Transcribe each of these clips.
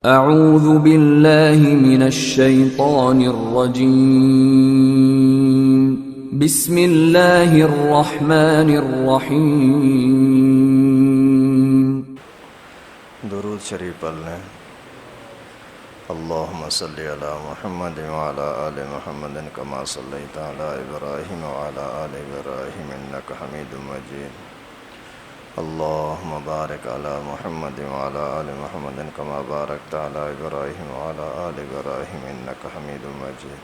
اعوذ باللہ من الشیطان الرجیم بسم اللہ الرحمن الرحیم۔ درود شریف پڑھ لیں۔ اللہم صلی علی محمد وعلی آل محمد کما صلیت علی ابراہیم وعلی آل ابراہیم انک حمید مجید۔ اللہم بارک علی محمد وعلی آل محمد کما بارکت علی ابراہیم وعلی آل ابراہیم انک حمید مجید۔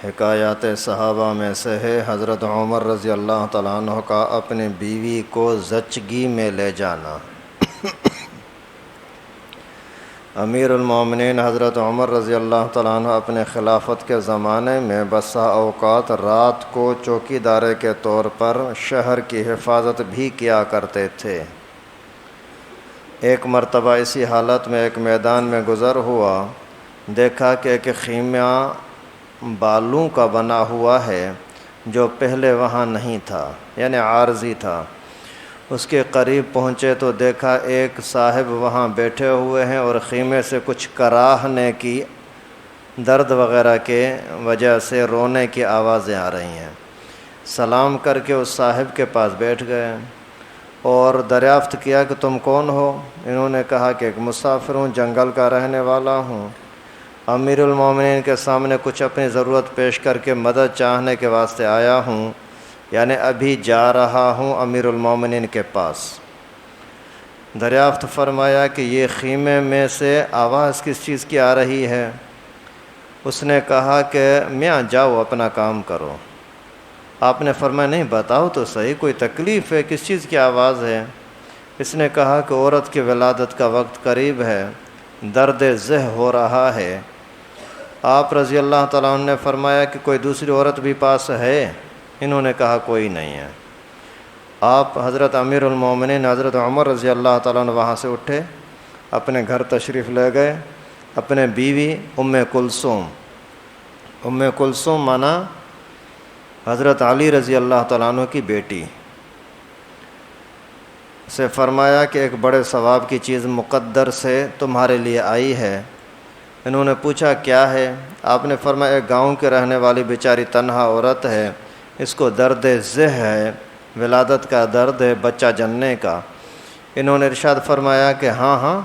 حکایات صحابہ میں سے ہے حضرت عمر رضی اللہ تعالیٰ عنہ کا اپنی بیوی کو زچگی میں لے جانا۔ امیر المومنین حضرت عمر رضی اللہ تعالیٰ عنہ اپنے خلافت کے زمانے میں بسا اوقات رات کو چوکیدارے کے طور پر شہر کی حفاظت بھی کیا کرتے تھے۔ ایک مرتبہ اسی حالت میں ایک میدان میں گزر ہوا، دیکھا کہ ایک خیمہ بالوں کا بنا ہوا ہے جو پہلے وہاں نہیں تھا، یعنی عارضی تھا۔ اس کے قریب پہنچے تو دیکھا ایک صاحب وہاں بیٹھے ہوئے ہیں اور خیمے سے کچھ کراہنے کی، درد وغیرہ کے وجہ سے رونے کی آوازیں آ رہی ہیں۔ سلام کر کے اس صاحب کے پاس بیٹھ گئے اور دریافت کیا کہ تم کون ہو؟ انہوں نے کہا کہ ایک مسافر ہوں، جنگل کا رہنے والا ہوں، امیر المومنین کے سامنے کچھ اپنی ضرورت پیش کر کے مدد چاہنے کے واسطے آیا ہوں، یعنی ابھی جا رہا ہوں امیر المومنین کے پاس۔ دریافت فرمایا کہ یہ خیمے میں سے آواز کس چیز کی آ رہی ہے؟ اس نے کہا کہ میاں جاؤ اپنا کام کرو۔ آپ نے فرمایا نہیں بتاؤ تو صحیح، کوئی تکلیف ہے؟ کس چیز کی آواز ہے؟ اس نے کہا کہ عورت کی ولادت کا وقت قریب ہے، درد ذہ ہو رہا ہے۔ آپ رضی اللہ تعالیٰ عنہ نے فرمایا کہ کوئی دوسری عورت بھی پاس ہے؟ انہوں نے کہا کوئی نہیں ہے۔ آپ حضرت امیر المومنین حضرت عمر رضی اللہ تعالیٰ عنہ وہاں سے اٹھے، اپنے گھر تشریف لے گئے۔ اپنے بیوی ام کلثوم مانا حضرت علی رضی اللہ تعالیٰ عنہ کی بیٹی سے فرمایا کہ ایک بڑے ثواب کی چیز مقدر سے تمہارے لیے آئی ہے۔ انہوں نے پوچھا کیا ہے؟ آپ نے فرمایا ایک گاؤں کے رہنے والی بیچاری تنہا عورت ہے، اس کو درد ذہ ہے، ولادت کا درد ہے، بچہ جننے کا۔ انہوں نے ارشاد فرمایا کہ ہاں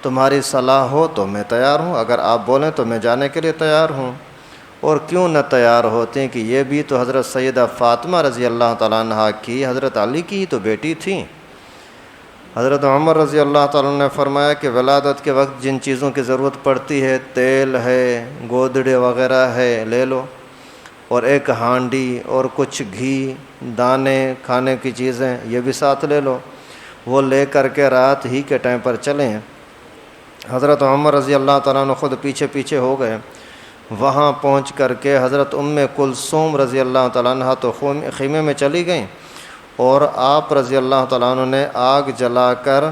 تمہاری صلاح ہو تو میں تیار ہوں، اگر آپ بولیں تو میں جانے کے لیے تیار ہوں۔ اور کیوں نہ تیار ہوتے ہیں کہ یہ بھی تو حضرت سیدہ فاطمہ رضی اللہ تعالیٰ عنہ کی، حضرت علی کی ہی تو بیٹی تھیں۔ حضرت عمر رضی اللہ تعالیٰ عنہ نے فرمایا کہ ولادت کے وقت جن چیزوں کی ضرورت پڑتی ہے، تیل ہے، گودڑے وغیرہ ہے، لے لو، اور ایک ہانڈی اور کچھ گھی، دانے، کھانے کی چیزیں یہ بھی ساتھ لے لو۔ وہ لے کر کے رات ہی کے ٹائم پر چلیں۔ حضرت عمر رضی اللہ تعالیٰ عنہ خود پیچھے ہو گئے۔ وہاں پہنچ کر کے حضرت ام کلثوم رضی اللہ تعالیٰ عنہ تو خیمے میں چلی گئیں، اور آپ رضی اللہ تعالیٰ عنہ نے آگ جلا کر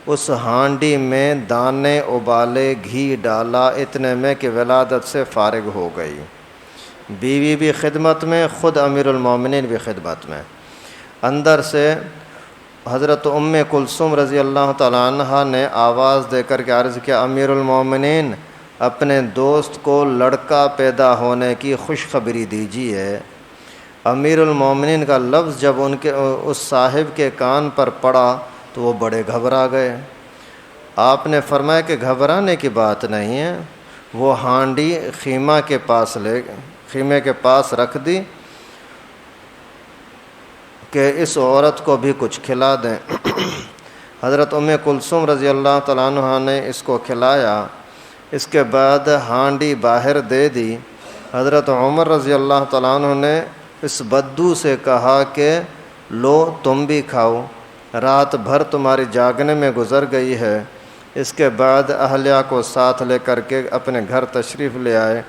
اس ہانڈی میں دانے ابالے، گھی ڈالا، اتنے میں کہ ولادت سے فارغ ہو گئی۔ بیوی بھی خدمت میں، خود امیر المومنین بھی خدمت میں۔ اندر سے حضرت ام کلثوم رضی اللہ تعالیٰ عنہ نے آواز دے کر کے عرض کیا امیر المومنین اپنے دوست کو لڑکا پیدا ہونے کی خوشخبری دیجیے۔ امیر المومنین کا لفظ جب اس صاحب کے کان پر پڑا تو وہ بڑے گھبرا گئے۔ آپ نے فرمایا کہ گھبرانے کی بات نہیں ہے، وہ ہانڈی خیمے کے پاس رکھ دی کہ اس عورت کو بھی کچھ کھلا دیں۔ حضرت ام کلثوم رضی اللہ تعالیٰ عنہ نے اس کو کھلایا، اس کے بعد ہانڈی باہر دے دی۔ حضرت عمر رضی اللہ تعالیٰ عنہ نے اس بدو سے کہا کہ لو تم بھی کھاؤ، رات بھر تمہاری جاگنے میں گزر گئی ہے۔ اس کے بعد اہلیہ کو ساتھ لے کر کے اپنے گھر تشریف لے آئے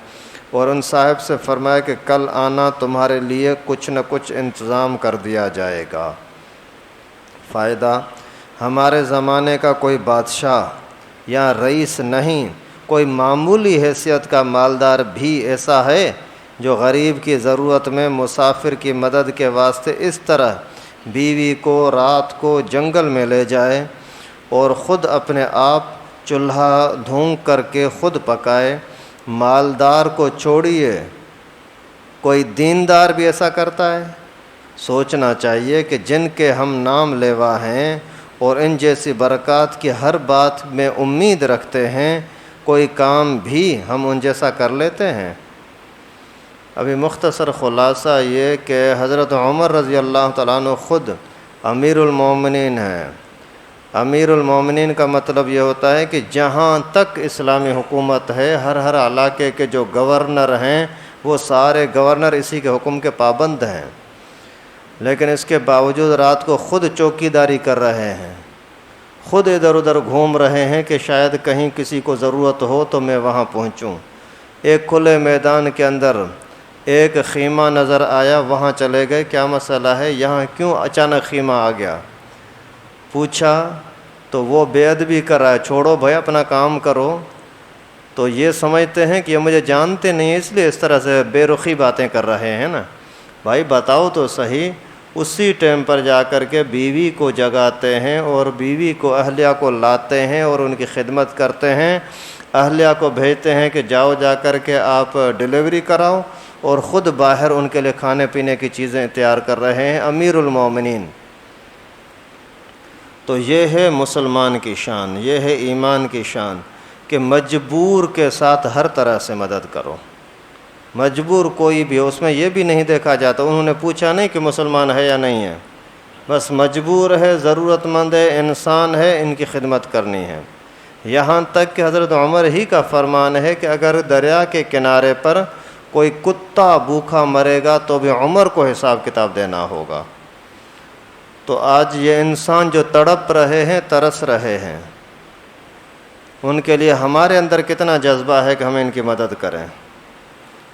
اور ان صاحب سے فرمایا کہ کل آنا، تمہارے لیے کچھ نہ کچھ انتظام کر دیا جائے گا۔ فائدہ ہمارے زمانے کا کوئی بادشاہ یا رئیس نہیں، کوئی معمولی حیثیت کا مالدار بھی ایسا ہے جو غریب کی ضرورت میں مسافر کی مدد کے واسطے اس طرح بیوی کو رات کو جنگل میں لے جائے اور خود اپنے آپ چولہا دھونک کر کے خود پکائے۔ مالدار کو چھوڑیے، کوئی دیندار بھی ایسا کرتا ہے؟ سوچنا چاہیے کہ جن کے ہم نام لیوا ہیں اور ان جیسی برکات کی ہر بات میں امید رکھتے ہیں، کوئی کام بھی ہم ان جیسا کر لیتے ہیں؟ ابھی مختصر خلاصہ یہ کہ حضرت عمر رضی اللہ تعالیٰ عنہ خود امیر المومنین ہیں۔ امیر المومنین کا مطلب یہ ہوتا ہے کہ جہاں تک اسلامی حکومت ہے، ہر علاقے کے جو گورنر ہیں وہ سارے گورنر اسی کے حکم کے پابند ہیں، لیکن اس کے باوجود رات کو خود چوکیداری کر رہے ہیں، خود ادھر ادھر گھوم رہے ہیں کہ شاید کہیں کسی کو ضرورت ہو تو میں وہاں پہنچوں۔ ایک کھلے میدان کے اندر ایک خیمہ نظر آیا، وہاں چلے گئے، کیا مسئلہ ہے، یہاں کیوں اچانک خیمہ آ گیا؟ پوچھا تو وہ بے ادبی کر رہا ہے، چھوڑو بھائی اپنا کام کرو۔ تو یہ سمجھتے ہیں کہ یہ مجھے جانتے نہیں، اس لیے اس طرح سے بے رخی باتیں کر رہے ہیں نا۔ بھائی بتاؤ تو صحیح۔ اسی ٹائم پر جا کر کے بیوی کو جگاتے ہیں اور بیوی کو اہلیہ کو لاتے ہیں اور ان کی خدمت کرتے ہیں، اہلیہ کو بھیجتے ہیں کہ جاؤ جا کر کے آپ ڈیلیوری کراؤ، اور خود باہر ان کے لیے کھانے پینے کی چیزیں تیار کر رہے ہیں امیر المومنین۔ تو یہ ہے مسلمان کی شان، یہ ہے ایمان کی شان کہ مجبور کے ساتھ ہر طرح سے مدد کرو۔ مجبور کوئی بھی ہو، اس میں یہ بھی نہیں دیکھا جاتا انہوں نے پوچھا نہیں کہ مسلمان ہے یا نہیں ہے، بس مجبور ہے، ضرورت مند ہے، انسان ہے، ان کی خدمت کرنی ہے۔ یہاں تک کہ حضرت عمر ہی کا فرمان ہے کہ اگر دریا کے کنارے پر کوئی کتا بھوکا مرے گا تو بھی عمر کو حساب کتاب دینا ہوگا۔ تو آج یہ انسان جو تڑپ رہے ہیں، ترس رہے ہیں، ان کے لیے ہمارے اندر کتنا جذبہ ہے کہ ہمیں ان کی مدد کریں؟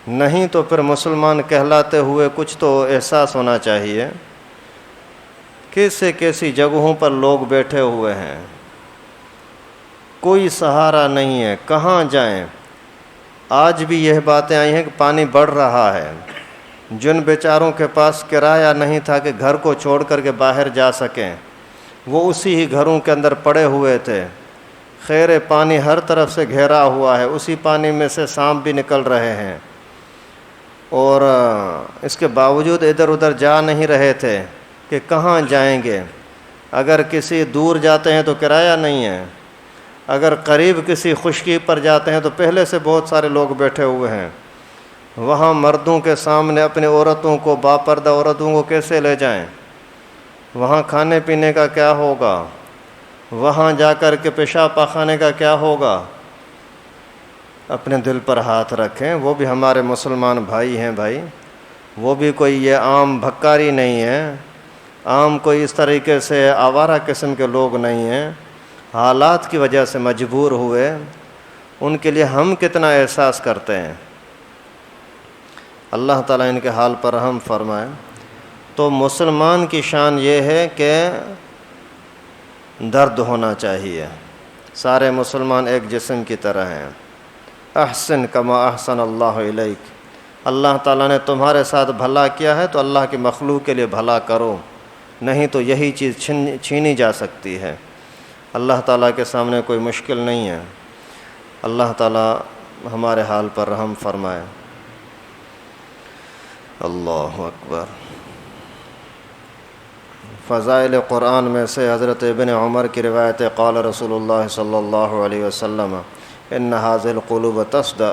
نہیں تو پھر مسلمان کہلاتے ہوئے کچھ تو احساس ہونا چاہیے۔ کیسے کیسی جگہوں پر لوگ بیٹھے ہوئے ہیں، کوئی سہارا نہیں ہے، کہاں جائیں؟ آج بھی یہ باتیں آئی ہیں کہ پانی بڑھ رہا ہے، جن بیچاروں کے پاس کرایہ نہیں تھا کہ گھر کو چھوڑ کر کے باہر جا سکیں، وہ اسی ہی گھروں کے اندر پڑے ہوئے تھے۔ خیر پانی ہر طرف سے گھیرا ہوا ہے، اسی پانی میں سے سانپ بھی نکل رہے ہیں، اور اس کے باوجود ادھر ادھر جا نہیں رہے تھے کہ کہاں جائیں گے۔ اگر کسی دور جاتے ہیں تو کرایہ نہیں ہے، اگر قریب کسی خشکی پر جاتے ہیں تو پہلے سے بہت سارے لوگ بیٹھے ہوئے ہیں۔ وہاں مردوں کے سامنے اپنی عورتوں کو، باپردہ عورتوں کو کیسے لے جائیں؟ وہاں کھانے پینے کا کیا ہوگا؟ وہاں جا کر کے پیشاب پاخانے کا کیا ہوگا؟ اپنے دل پر ہاتھ رکھیں، وہ بھی ہمارے مسلمان بھائی ہیں بھائی، وہ بھی کوئی یہ عام بھکاری نہیں ہے، عام کوئی اس طریقے سے آوارہ قسم کے لوگ نہیں ہیں، حالات کی وجہ سے مجبور ہوئے۔ ان کے لیے ہم کتنا احساس کرتے ہیں۔ اللہ تعالیٰ ان کے حال پر رحم فرمائے۔ تو مسلمان کی شان یہ ہے کہ درد ہونا چاہیے، سارے مسلمان ایک جسم کی طرح ہیں۔ احسن کما احسن اللہ الیک، اللہ تعالیٰ نے تمہارے ساتھ بھلا کیا ہے تو اللہ کی مخلوق کے لیے بھلا کرو، نہیں تو یہی چیز چھینی جا سکتی ہے۔ اللہ تعالیٰ کے سامنے کوئی مشکل نہیں ہے۔ اللہ تعالیٰ ہمارے حال پر رحم فرمائے۔ اللہ اکبر۔ فضائل قرآن میں سے حضرت ابن عمر کی روایت قال رسول اللہ صلی اللہ علیہ وسلم ان هذه القلوب تصدع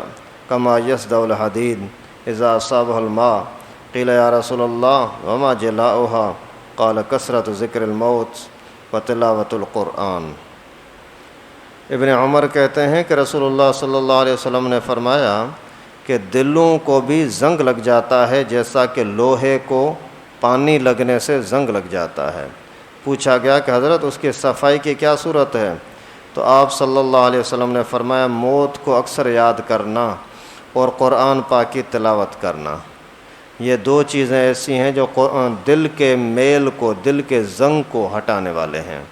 كما يصدع الحديد اذا اصابه الماء قيل يا رسول الله وما جلاؤها قال كثرة ذکر الموت وتلاوة القرآن۔ ابن عمر کہتے ہیں کہ رسول اللہ صلی اللہ علیہ وسلم نے فرمایا کہ دلوں کو بھی زنگ لگ جاتا ہے جیسا کہ لوہے کو پانی لگنے سے زنگ لگ جاتا ہے۔ پوچھا گیا کہ حضرت اس کی صفائی کی کیا صورت ہے؟ تو آپ صلی اللہ علیہ وسلم نے فرمایا موت کو اکثر یاد کرنا اور قرآن پاک کی تلاوت کرنا۔ یہ دو چیزیں ایسی ہیں جو دل کے میل کو، دل کے زنگ کو ہٹانے والے ہیں۔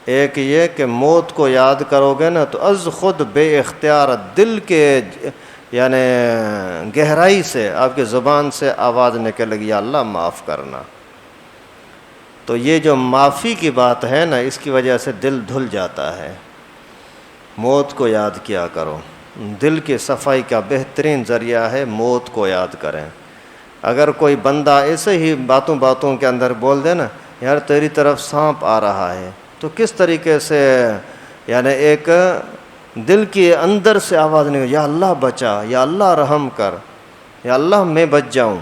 ایک یہ کہ موت کو یاد کرو گے نا تو از خود بے اختیار دل کے یعنی گہرائی سے آپ کی زبان سے آواز نکلے گی یا اللہ معاف کرنا. تو یہ جو معافی کی بات ہے نا اس کی وجہ سے دل دھل جاتا ہے. موت کو یاد کیا کرو. دل کی صفائی کا بہترین ذریعہ ہے موت کو یاد کریں. اگر کوئی بندہ ایسے ہی باتوں کے اندر بول دے نا یار تیری طرف سانپ آ رہا ہے تو کس طریقے سے یعنی ایک دل کے اندر سے آواز نہیں یا اللہ بچا یا اللہ رحم کر یا اللہ میں بچ جاؤں.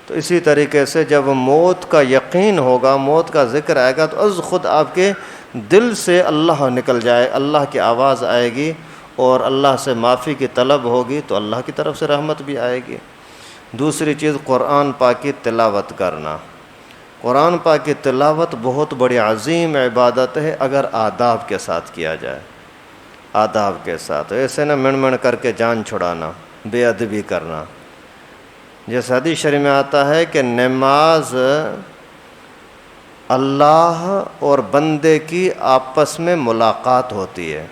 تو اسی طریقے سے جب موت کا یقین ہوگا موت کا ذکر آئے گا تو از خود آپ کے دل سے اللہ نکل جائے, اللہ کی آواز آئے گی اور اللہ سے معافی کی طلب ہوگی تو اللہ کی طرف سے رحمت بھی آئے گی. دوسری چیز قرآن پاک کی تلاوت کرنا. قرآن پاک کی تلاوت بہت بڑی عظیم عبادت ہے اگر آداب کے ساتھ کیا جائے. آداب کے ساتھ ایسے نہ من کر کے جان چھڑانا, بے ادبی کرنا. جیسے حدیث شریف میں آتا ہے کہ نماز اللہ اور بندے کی آپس میں ملاقات ہوتی ہے.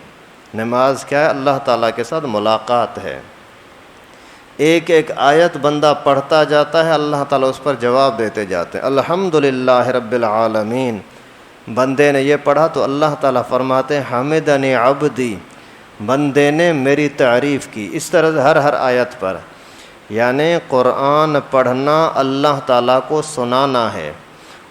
نماز کیا ہے؟ اللہ تعالیٰ کے ساتھ ملاقات ہے. ایک ایک آیت بندہ پڑھتا جاتا ہے, اللہ تعالیٰ اس پر جواب دیتے جاتے ہیں. الحمدللہ رب العالمین, بندے نے یہ پڑھا تو اللہ تعالیٰ فرماتے ہیں حمدنی عبدی, بندے نے میری تعریف کی. اس طرح سے ہر آیت پر یعنی قرآن پڑھنا اللہ تعالیٰ کو سنانا ہے.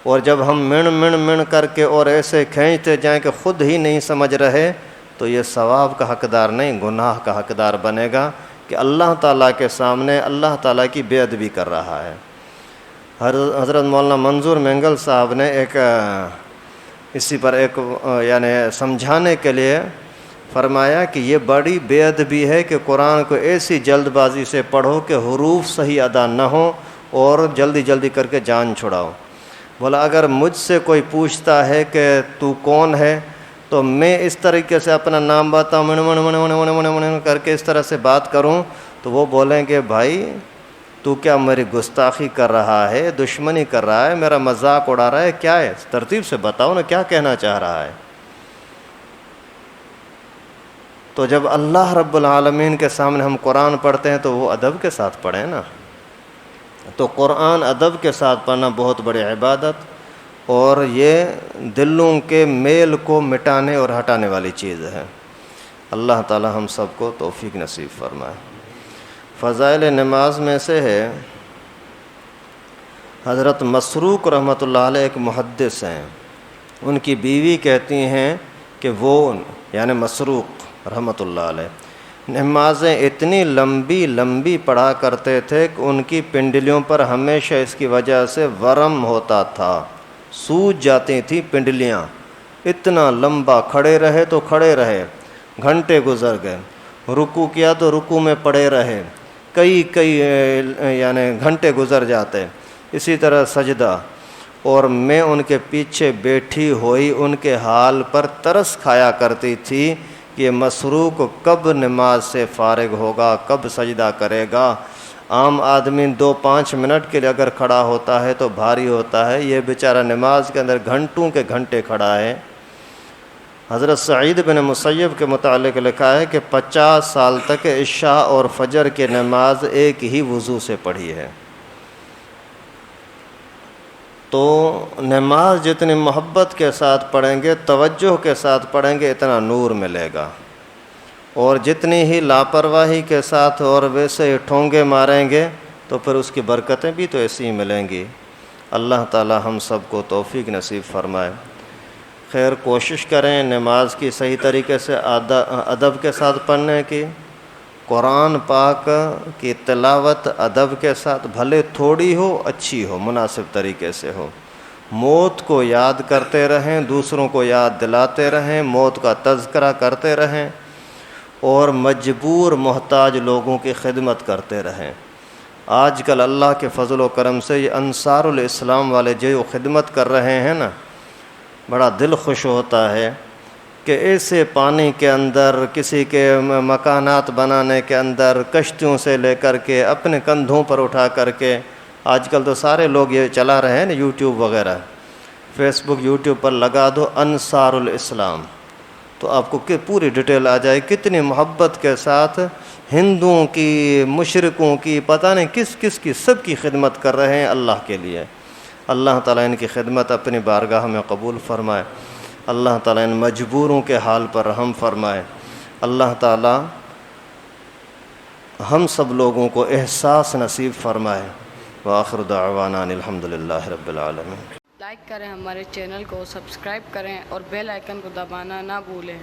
اور جب ہم من کر کے اور ایسے کھینچتے جائیں کہ خود ہی نہیں سمجھ رہے تو یہ ثواب کا حقدار نہیں, گناہ کا حقدار بنے گا کہ اللہ تعالیٰ کے سامنے اللہ تعالیٰ کی بے ادبی کر رہا ہے. حضرت مولانا منظور مینگل صاحب نے ایک اسی پر ایک یعنی سمجھانے کے لیے فرمایا کہ یہ بڑی بے ادبی ہے کہ قرآن کو ایسی جلد بازی سے پڑھو کہ حروف صحیح ادا نہ ہو اور جلدی کر کے جان چھڑاؤ. بولا اگر مجھ سے کوئی پوچھتا ہے کہ تو کون ہے تو میں اس طریقے سے اپنا نام بتاؤں من کر کے اس طرح سے بات کروں تو وہ بولیں گے بھائی تو کیا میری گستاخی کر رہا ہے, دشمنی کر رہا ہے, میرا مذاق اڑا رہا ہے, کیا ہے؟ ترتیب سے بتاؤ نا کیا کہنا چاہ رہا ہے. تو جب اللہ رب العالمین کے سامنے ہم قرآن پڑھتے ہیں تو وہ ادب کے ساتھ پڑھیں نا. تو قرآن ادب کے ساتھ پڑھنا بہت بڑی عبادت اور یہ دلوں کے میل کو مٹانے اور ہٹانے والی چیز ہے. اللہ تعالی ہم سب کو توفیق نصیب فرمائے. فضائل نماز میں سے ہے حضرت مسروق رحمۃ اللہ علیہ ایک محدث ہیں, ان کی بیوی کہتی ہیں کہ وہ یعنی مسروق رحمۃ اللہ علیہ نمازیں اتنی لمبی پڑھا کرتے تھے کہ ان کی پنڈلیوں پر ہمیشہ اس کی وجہ سے ورم ہوتا تھا, سوج جاتی تھیں پنڈلیاں. اتنا لمبا کھڑے رہے تو کھڑے رہے, گھنٹے گزر گئے. رکوع کیا تو رکوع میں پڑے رہے, کئی یعنی گھنٹے گزر جاتے. اسی طرح سجدہ. اور میں ان کے پیچھے بیٹھی ہوئی ان کے حال پر ترس کھایا کرتی تھی کہ یہ مسروق کب نماز سے فارغ ہوگا, کب سجدہ کرے گا. عام آدمی 2-5 منٹ کے لیے اگر کھڑا ہوتا ہے تو بھاری ہوتا ہے, یہ بیچارہ نماز کے اندر گھنٹوں کے گھنٹے کھڑا ہے. حضرت سعید بن مسیب کے متعلق لکھا ہے کہ 50 سال تک عشاء اور فجر کی نماز ایک ہی وضو سے پڑھی ہے. تو نماز جتنی محبت کے ساتھ پڑھیں گے, توجہ کے ساتھ پڑھیں گے, اتنا نور ملے گا. اور جتنی ہی لاپرواہی کے ساتھ اور ویسے ہی ٹھونگے ماریں گے تو پھر اس کی برکتیں بھی تو ایسی ہی ملیں گی. اللہ تعالی ہم سب کو توفیق نصیب فرمائے. خیر کوشش کریں نماز کی صحیح طریقے سے ادب کے ساتھ پڑھنے کی. قرآن پاک کی تلاوت ادب کے ساتھ, بھلے تھوڑی ہو اچھی ہو, مناسب طریقے سے ہو. موت کو یاد کرتے رہیں, دوسروں کو یاد دلاتے رہیں, موت کا تذکرہ کرتے رہیں اور مجبور محتاج لوگوں کی خدمت کرتے رہیں. آج کل اللہ کے فضل و کرم سے یہ انصار الاسلام والے جو خدمت کر رہے ہیں نا, بڑا دل خوش ہوتا ہے کہ ایسے پانی کے اندر, کسی کے مکانات بنانے کے اندر, کشتیوں سے لے کر کے اپنے کندھوں پر اٹھا کر کے, آج کل تو سارے لوگ یہ چلا رہے ہیں نا یوٹیوب وغیرہ, فیس بک یوٹیوب پر لگا دو انصار الاسلام، تو آپ کو پوری ڈیٹیل آ جائے، کتنی محبت کے ساتھ ہندوؤں کی، مشرکوں کی، پتہ نہیں کس کس کی، سب کی خدمت کر رہے ہیں اللہ کے لیے۔ اللہ تعالیٰ ان کی خدمت اپنی بارگاہ میں قبول فرمائے، اللہ تعالیٰ ان مجبوروں کے حال پر رحم فرمائے، اللہ تعالیٰ ہم سب لوگوں کو احساس نصیب فرمائے۔ وآخر دعوانا ان الحمدللہ رب العالمین۔ لائک کریں ہمارے چینل کو، سبسکرائب کریں اور بیل آئیکن کو دبانا نہ بھولیں۔